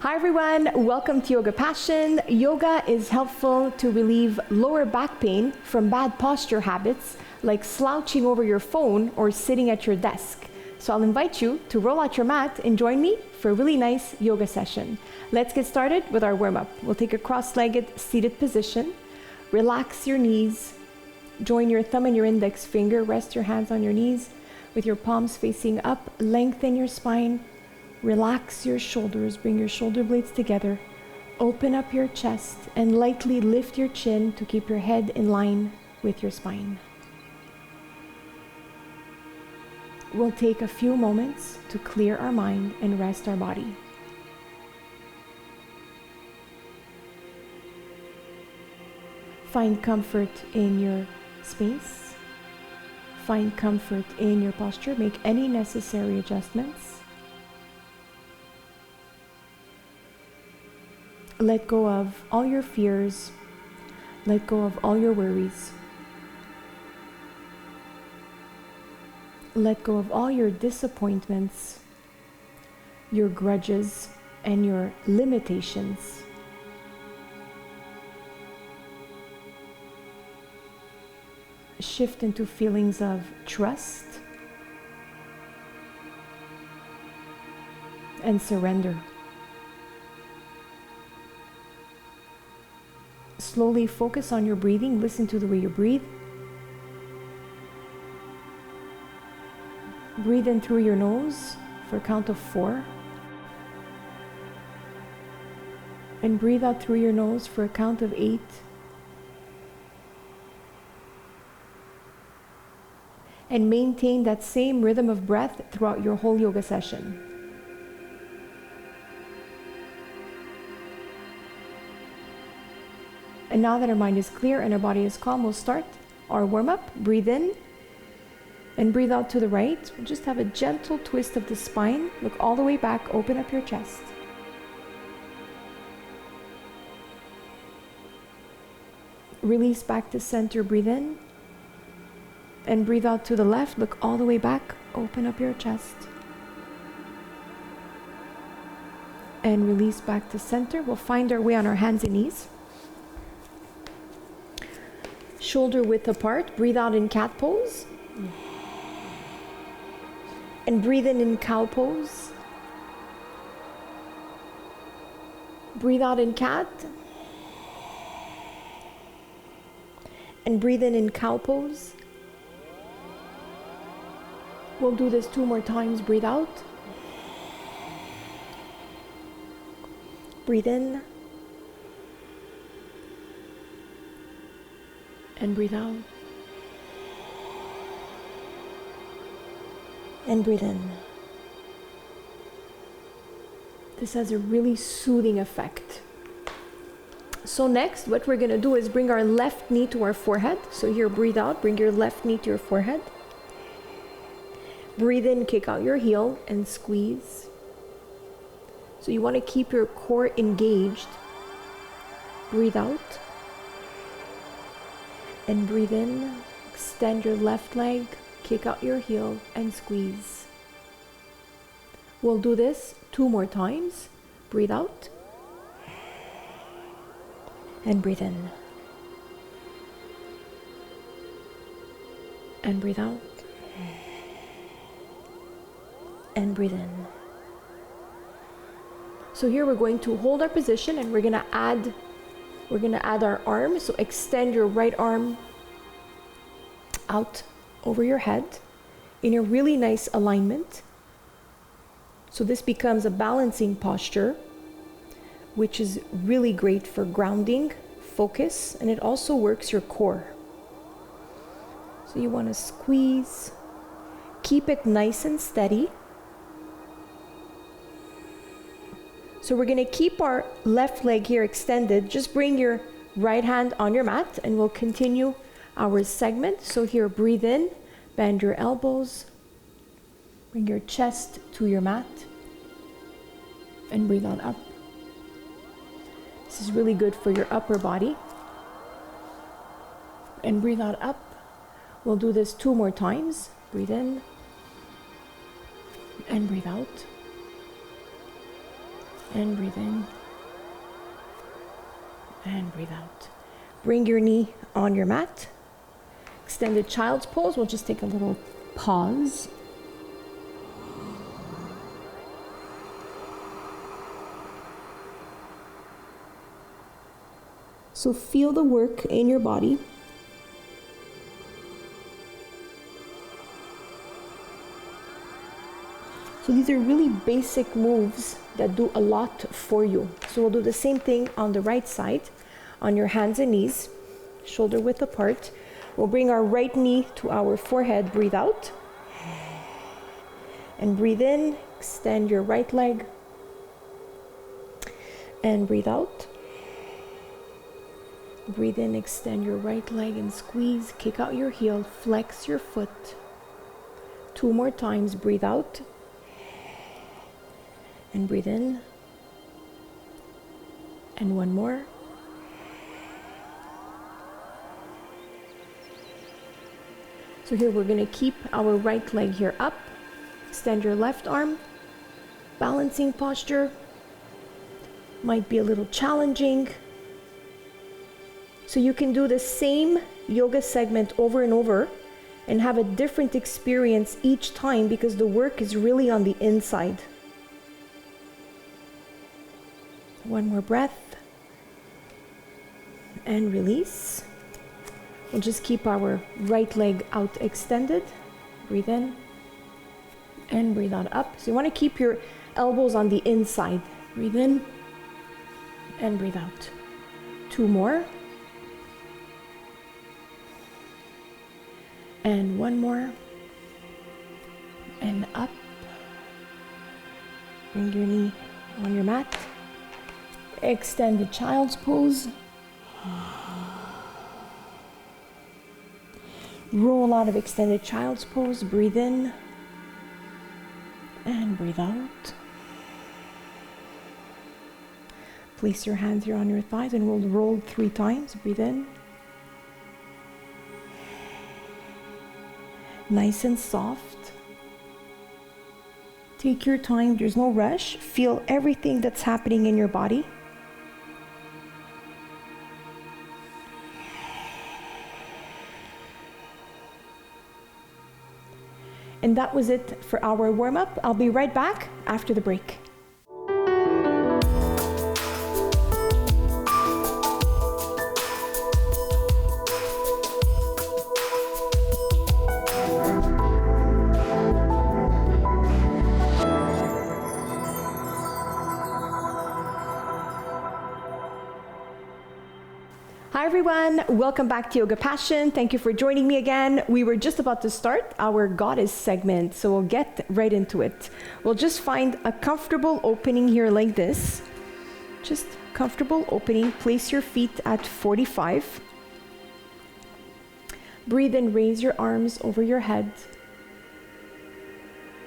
Hi everyone, welcome to Yoga Passion. Yoga is helpful to relieve lower back pain from bad posture habits like slouching over your phone or sitting at your desk. So I'll invite you to roll out your mat and join me for a really nice yoga session. Let's get started with our warm-up. We'll take a cross-legged seated position. Relax your knees. Join your thumb and your index finger. Rest your hands on your knees with your palms facing up. Lengthen your spine. Relax your shoulders. Bring your shoulder blades together. Open up your chest and lightly lift your chin to keep your head in line with your spine. We'll take a few moments to clear our mind and rest our body. Find comfort in your space. Find comfort in your posture. Make any necessary adjustments. Let go of all your fears. Let go of all your worries. Let go of all your disappointments, your grudges, and your limitations. Shift into feelings of trust and surrender. Slowly focus on your breathing. Listen to the way you breathe. Breathe in through your nose for a count of 4. And breathe out through your nose for a count of 8. And maintain that same rhythm of breath throughout your whole yoga session. And now that our mind is clear and our body is calm, we'll start our warm-up. Breathe in and breathe out to the right. We'll just have a gentle twist of the spine. Look all the way back, open up your chest. Release back to center, breathe in. And breathe out to the left, look all the way back, open up your chest. And release back to center. We'll find our way on our hands and knees. Shoulder width apart, breathe out in cat pose. And breathe in cow pose. Breathe out in cat. And breathe in cow pose. We'll do this 2 more times. Breathe out. Breathe in. And breathe out. And breathe in. This has a really soothing effect. So next, what we're going to do is bring our left knee to our forehead. So here, breathe out. Bring your left knee to your forehead. Breathe in, kick out your heel, and squeeze. So you want to keep your core engaged. Breathe out. And breathe in. Extend your left leg, kick out your heel, and squeeze. We'll do this 2 more times. Breathe out. And breathe in. And breathe out. And breathe in. So here we're going to hold our position and we're going to add our arm. So extend your right arm out over your head in a really nice alignment. So this becomes a balancing posture, which is really great for grounding, focus, and it also works your core. So you want to squeeze, keep it nice and steady. So we're going to keep our left leg here extended. Just bring your right hand on your mat and we'll continue our segment. So here, breathe in, bend your elbows, bring your chest to your mat, and breathe on up. This is really good for your upper body. And breathe on up. We'll do this 2 more times. Breathe in and breathe out. And breathe in. And breathe out. Bring your knee on your mat. Extended child's pose. We'll just take a little pause. So feel the work in your body. So these are really basic moves that do a lot for you. So we'll do the same thing on the right side, on your hands and knees, shoulder width apart. We'll bring our right knee to our forehead, breathe out. And breathe in, extend your right leg. And breathe out. Breathe in, extend your right leg and squeeze, kick out your heel, flex your foot. 2 more times, breathe out. And breathe in. And 1 more. So here we're going to keep our right leg here up. Extend your left arm. Balancing posture. Might be a little challenging. So you can do the same yoga segment over and over and have a different experience each time because the work is really on the inside. 1 more breath. And release. We'll just keep our right leg out extended. Breathe in. And breathe out up. So you want to keep your elbows on the inside. Breathe in. And breathe out. 2 more. And 1 more. And up. Bring your knee on your mat. Extend the child's pose. Roll out of extended child's pose. Breathe in. And breathe out. Place your hands here on your thighs and we'll roll 3 times. Breathe in. Nice and soft. Take your time, there's no rush. Feel everything that's happening in your body. And that was it for our warm-up. I'll be right back after the break. Hi everyone, welcome back to Yoga Passion. Thank you for joining me again. We were just about to start our goddess segment, so we'll get right into it. We'll just find a comfortable opening here like this. Just comfortable opening. Place your feet at 45. Breathe in, raise your arms over your head.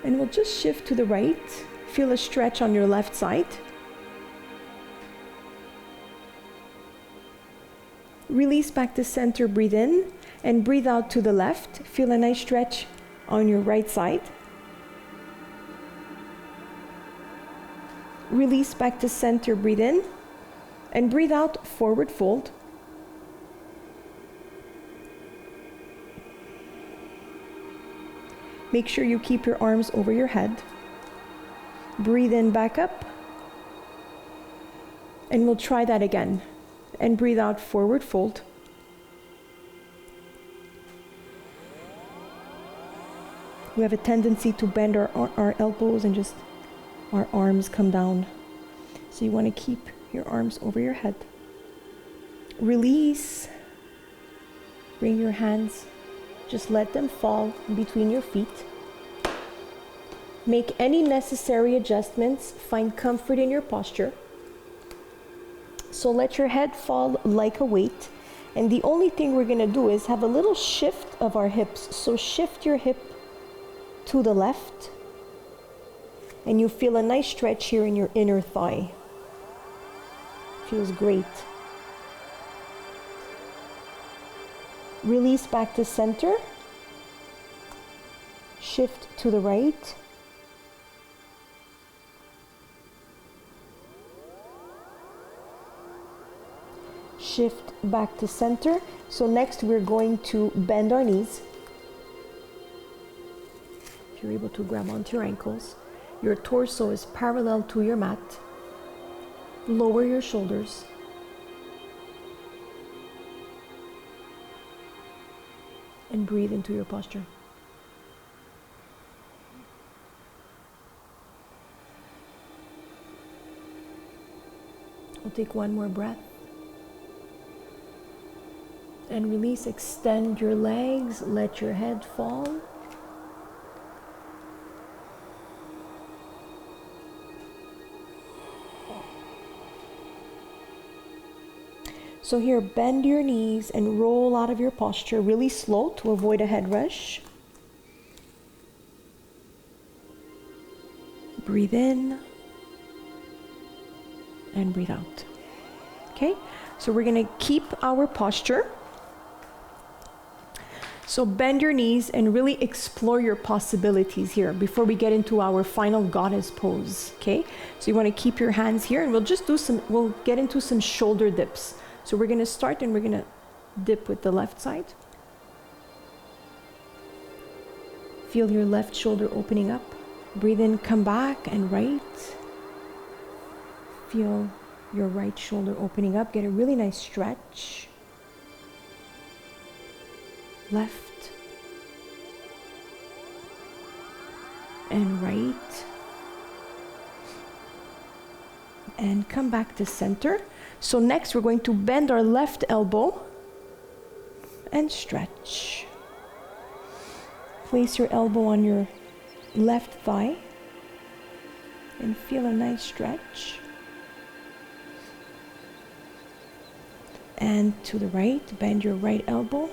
And we'll just shift to the right. Feel a stretch on your left side. Release back to center, breathe in, and breathe out to the left. Feel a nice stretch on your right side. Release back to center, breathe in, and breathe out, forward fold. Make sure you keep your arms over your head. Breathe in, back up, and we'll try that again. And breathe out, forward fold. We have a tendency to bend our elbows and just our arms come down. So you want to keep your arms over your head. Release. Bring your hands, just let them fall between your feet. Make any necessary adjustments. Find comfort in your posture. So let your head fall like a weight. And the only thing we're going to do is have a little shift of our hips. So shift your hip to the left. And you feel a nice stretch here in your inner thigh. Feels great. Release back to center. Shift to the right. shift back to center. So next we're going to bend our knees. If you're able to grab onto your ankles, your torso is parallel to your mat. Lower your shoulders. And breathe into your posture. We'll take one more breath. And release, extend your legs, let your head fall. So here, bend your knees and roll out of your posture really slow to avoid a head rush. Breathe in and breathe out. Okay, so we're gonna keep our posture. So bend your knees and really explore your possibilities here before we get into our final goddess pose, okay? So you wanna keep your hands here, and we'll get into some shoulder dips. So we're gonna start and we're gonna dip with the left side. Feel your left shoulder opening up. Breathe in, come back, and right. Feel your right shoulder opening up. Get a really nice stretch. Left and right. And come back to center. So next we're going to bend our left elbow and stretch. Place your elbow on your left thigh and feel a nice stretch. And to the right, bend your right elbow.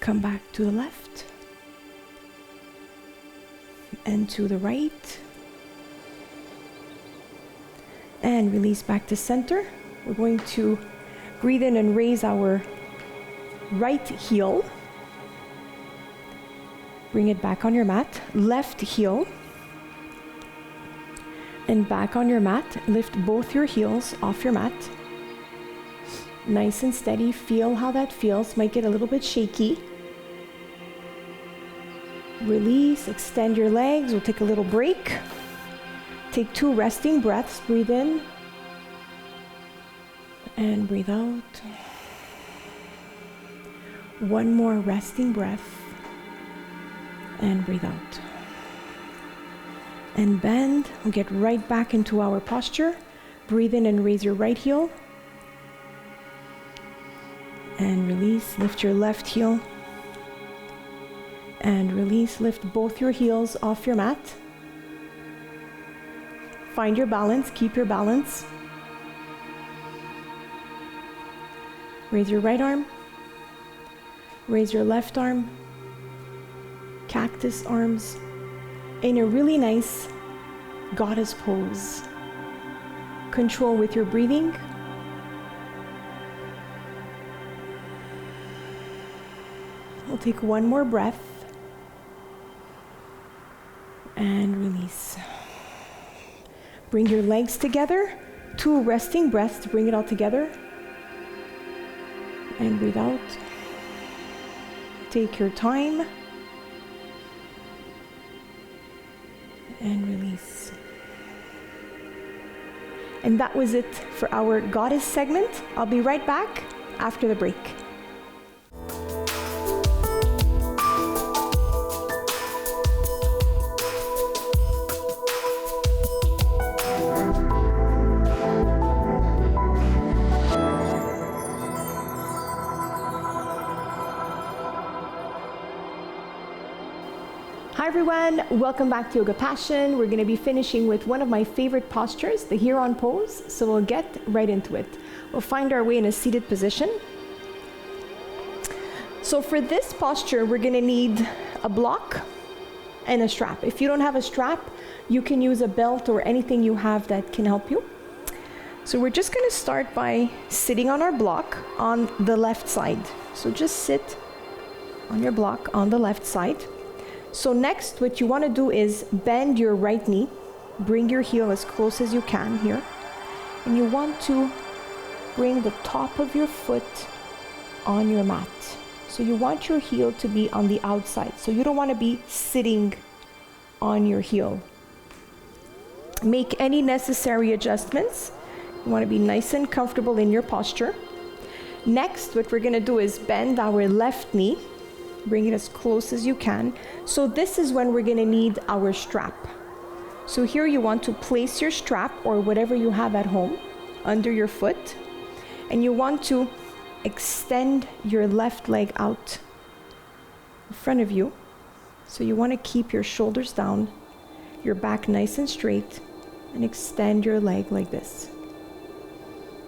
Come back to the left. And to the right. And release back to center. We're going to breathe in and raise our right heel. Bring it back on your mat. Left heel. And back on your mat. Lift both your heels off your mat. Nice and steady. Feel how that feels. Might get a little bit shaky. Release, extend your legs. We'll take a little break. Take 2 resting breaths. Breathe in and breathe out. 1 more resting breath and breathe out. And bend. We'll get right back into our posture. Breathe in and raise your right heel. And release. Lift your left heel. And release, lift both your heels off your mat. Find your balance, keep your balance. Raise your right arm. Raise your left arm. Cactus arms. In a really nice goddess pose. Control with your breathing. We'll take 1 more breath. And release. Bring your legs together. 2 resting breaths to bring it all together. And breathe out. Take your time. And release. And that was it for our goddess segment. I'll be right back after the break. Hi everyone, welcome back to Yoga Passion. We're going to be finishing with one of my favorite postures, the Huron pose. So we'll get right into it. We'll find our way in a seated position. So for this posture, we're going to need a block and a strap. If you don't have a strap, you can use a belt or anything you have that can help you. So we're just going to start by sitting on our block on the left side. So just sit on your block on the left side. So next, what you want to do is bend your right knee bring your heel as close as you can here. And you want to bring the top of your foot on your mat. So you want your heel to be on the outside. So you don't want to be sitting on your heel. Make any necessary adjustments. You want to be nice and comfortable in your posture. Next, what we're going to do is bend our left knee. Bring it as close as you can. So this is when we're going to need our strap. So here you want to place your strap or whatever you have at home under your foot. And you want to extend your left leg out in front of you. So you want to keep your shoulders down, your back nice and straight, and extend your leg like this.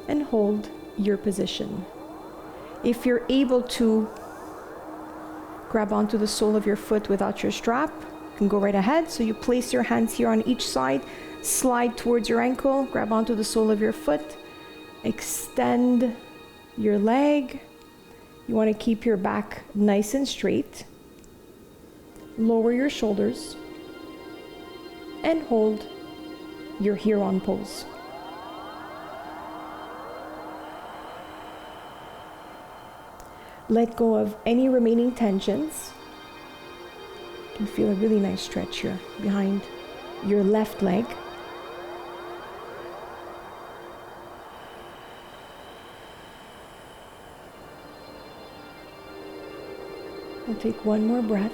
And hold your position. If you're able to grab onto the sole of your foot without your strap, you can go right ahead. So you place your hands here on each side, slide towards your ankle, grab onto the sole of your foot, extend your leg. You want to keep your back nice and straight. Lower your shoulders and hold your Huron pose. Let go of any remaining tensions. You can feel a really nice stretch here behind your left leg. We'll take one more breath.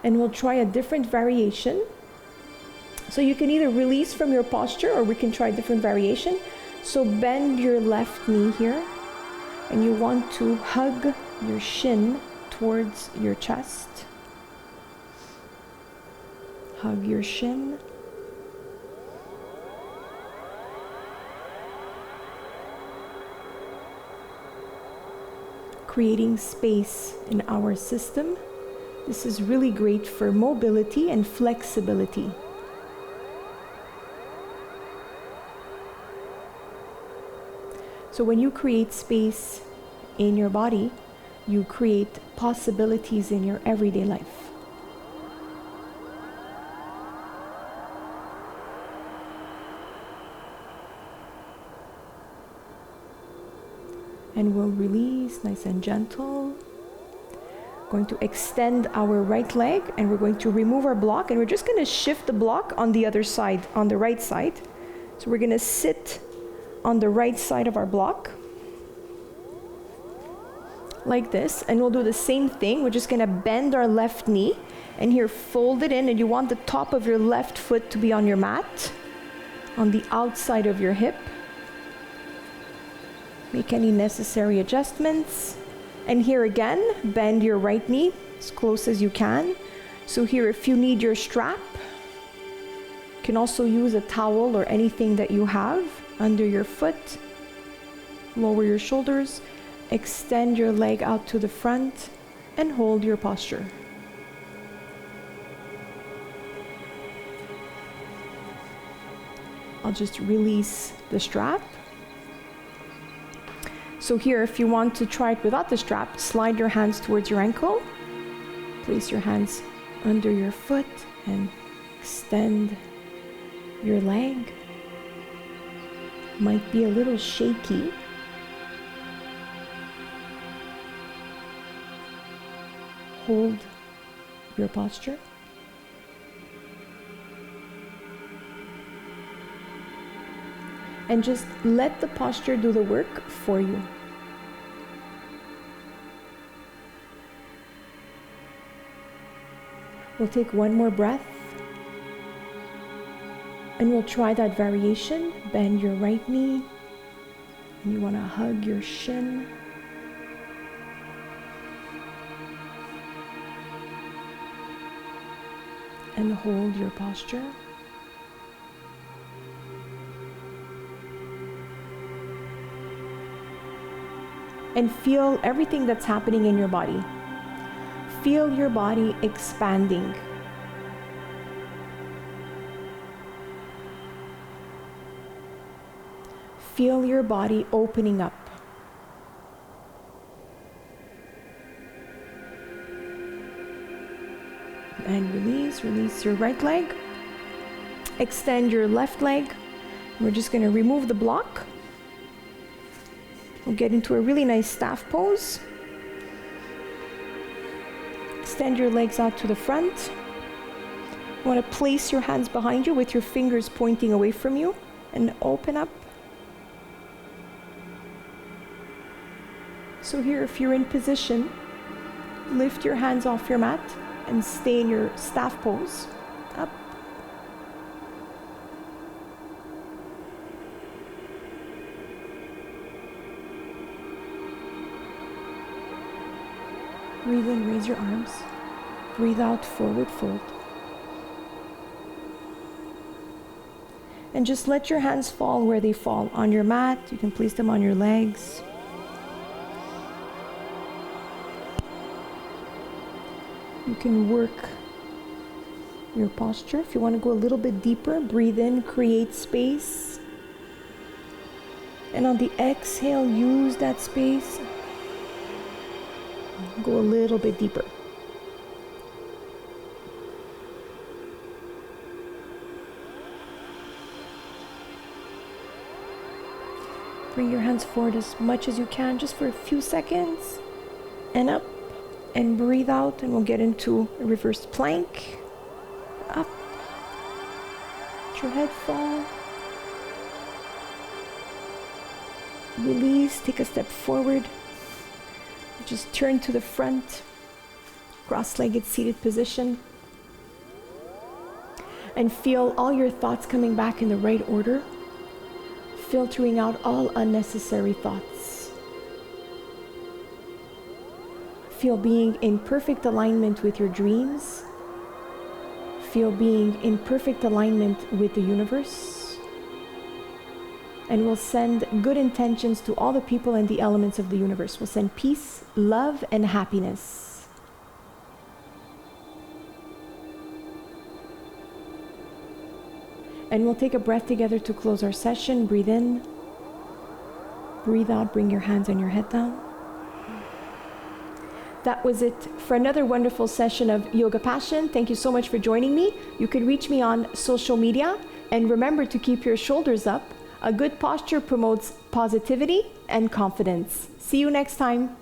And we'll try a different variation. So you can either release from your posture or we can try a different variation. So bend your left knee here and you want to hug your shin towards your chest. Hug your shin. Creating space in our system. This is really great for mobility and flexibility. So when you create space in your body, you create possibilities in your everyday life. And we'll release nice and gentle. Going to extend our right leg and we're going to remove our block and we're just going to shift the block on the other side, on the right side. So we're going to sit on the right side of our block like this, and we'll do the same thing. We're just going to bend our left knee and here fold it in, and you want the top of your left foot to be on your mat, on the outside of your hip. Make any necessary adjustments. And here again, bend your right knee as close as you can. So here, if you need your strap, you can also use a towel or anything that you have under your foot. Lower your shoulders, extend your leg out to the front, and hold your posture. I'll just release the strap. So here, if you want to try it without the strap, slide your hands towards your ankle. Place your hands under your foot and extend your leg. Might be a little shaky. Hold your posture. And just let the posture do the work for you. We'll take one more breath. And we'll try that variation. Bend your right knee. And you want to hug your shin. And hold your posture. And feel everything that's happening in your body. Feel your body expanding. Feel your body opening up. and release. Release your right leg. Extend your left leg. We're just going to remove the block. We'll get into a really nice staff pose. Extend your legs out to the front. You want to place your hands behind you with your fingers pointing away from you and open up. So here, if you're in position, lift your hands off your mat and stay in your staff pose. Up. Breathe in, raise your arms. Breathe out, forward fold. And just let your hands fall where they fall. On your mat, you can place them on your legs. You can work your posture. If you want to go a little bit deeper, breathe in, create space. And on the exhale, use that space. Go a little bit deeper. Bring your hands forward as much as you can, just for a few seconds. And up. And breathe out, and we'll get into a reverse plank. Up. Let your head fall. Release, take a step forward. Just turn to the front, cross-legged seated position. And feel all your thoughts coming back in the right order, filtering out all unnecessary thoughts. Feel being in perfect alignment with your dreams. Feel being in perfect alignment with the universe. And we'll send good intentions to all the people and the elements of the universe. We'll send peace, love, and happiness. And we'll take a breath together to close our session. Breathe in. Breathe out. Bring your hands on your head down. That was it for another wonderful session of Yoga Passion. Thank you so much for joining me. You can reach me on social media. And remember to keep your shoulders up. A good posture promotes positivity and confidence. See you next time.